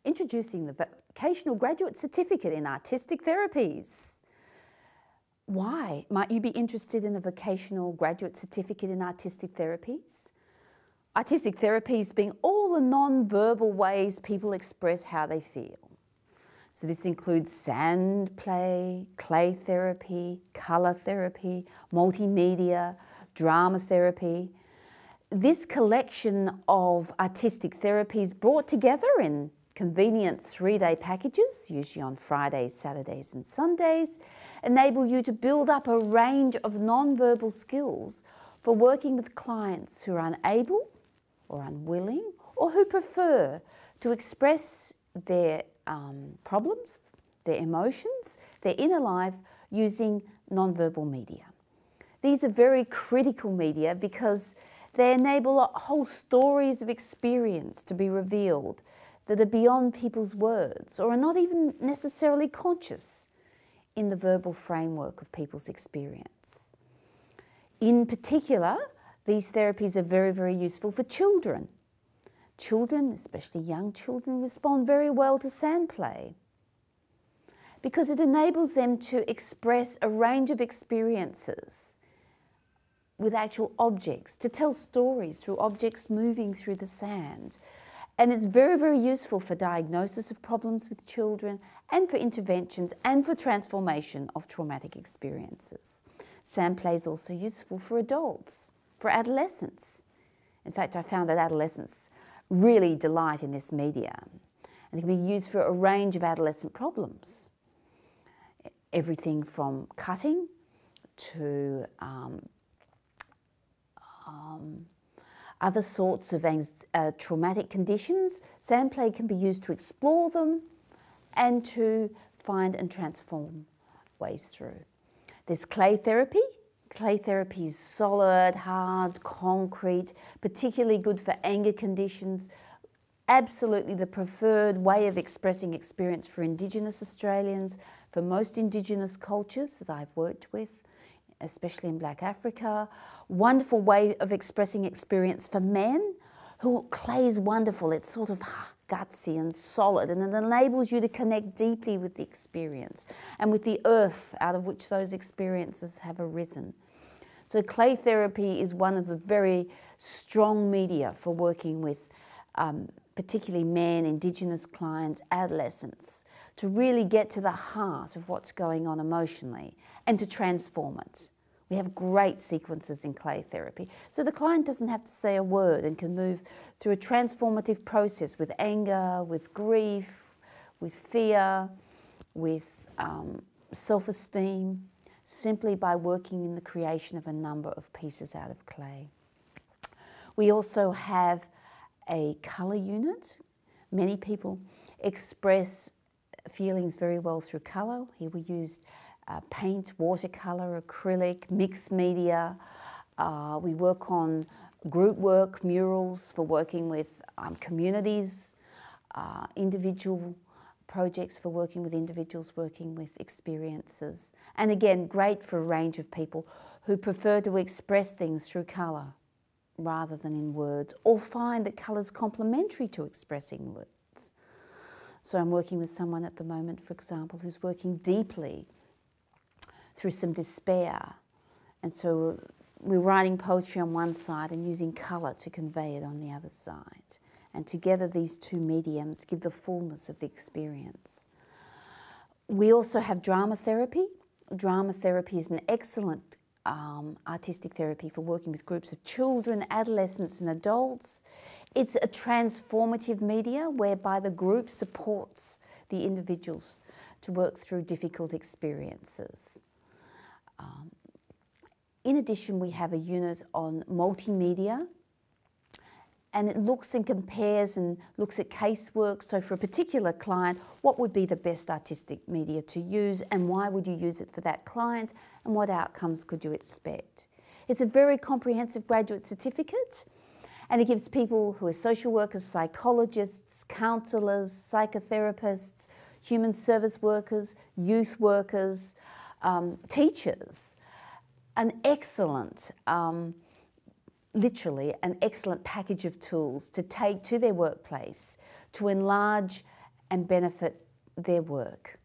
Introducing the Vocational Graduate Certificate in Artistic Therapies. Why might you be interested in a Vocational Graduate Certificate in Artistic Therapies? Artistic therapies being all the non-verbal ways people express how they feel. So this includes sand play, clay therapy, colour therapy, multimedia, drama therapy. This collection of artistic therapies brought together in convenient 3-day packages, usually on Fridays, Saturdays and Sundays, enable you to build up a range of non-verbal skills for working with clients who are unable or unwilling or who prefer to express their problems, their emotions, their inner life using non-verbal media. These are very critical media because they enable whole stories of experience to be revealed that are beyond people's words or are not even necessarily conscious in the verbal framework of people's experience. In particular, these therapies are very, very useful for children. Children, especially young children, respond very well to sand play because it enables them to express a range of experiences with actual objects, to tell stories through objects moving through the sand. And it's very, very useful for diagnosis of problems with children and for interventions and for transformation of traumatic experiences. Sand play is also useful for adults, for adolescents. In fact, I found that adolescents really delight in this media, and it can be used for a range of adolescent problems. Everything from cutting to other sorts of traumatic conditions. Sand play can be used to explore them and to find and transform ways through. There's clay therapy. Clay therapy is solid, hard, concrete, particularly good for anger conditions. Absolutely the preferred way of expressing experience for Indigenous Australians, for most Indigenous cultures that I've worked with, especially in Black Africa. Wonderful way of expressing experience for men who clay is wonderful. It's sort of gutsy and solid, and it enables you to connect deeply with the experience and with the earth out of which those experiences have arisen. So clay therapy is one of the very strong media for working with particularly men, Indigenous clients, adolescents, to really get to the heart of what's going on emotionally and to transform it. We have great sequences in clay therapy. So the client doesn't have to say a word and can move through a transformative process with anger, with grief, with fear, with self-esteem, simply by working in the creation of a number of pieces out of clay. We also have a colour unit. Many people express feelings very well through colour. Here we used paint, watercolour, acrylic, mixed media. We work on group work, murals for working with communities, individual projects for working with individuals, working with experiences. And again, great for a range of people who prefer to express things through colour rather than in words, or find that colour's complementary to expressing words. So I'm working with someone at the moment, for example, who's working deeply through some despair. And so we're writing poetry on one side and using colour to convey it on the other side. And together these two mediums give the fullness of the experience. We also have drama therapy. Drama therapy is an excellent artistic therapy for working with groups of children, adolescents and adults. It's a transformative media whereby the group supports the individuals to work through difficult experiences. In addition, we have a unit on multimedia, and it looks and compares and looks at casework. So for a particular client, what would be the best artistic media to use and why would you use it for that client and what outcomes could you expect? It's a very comprehensive graduate certificate, and it gives people who are social workers, psychologists, counsellors, psychotherapists, human service workers, youth workers, teachers, an excellent literally an excellent package of tools to take to their workplace to enlarge and benefit their work.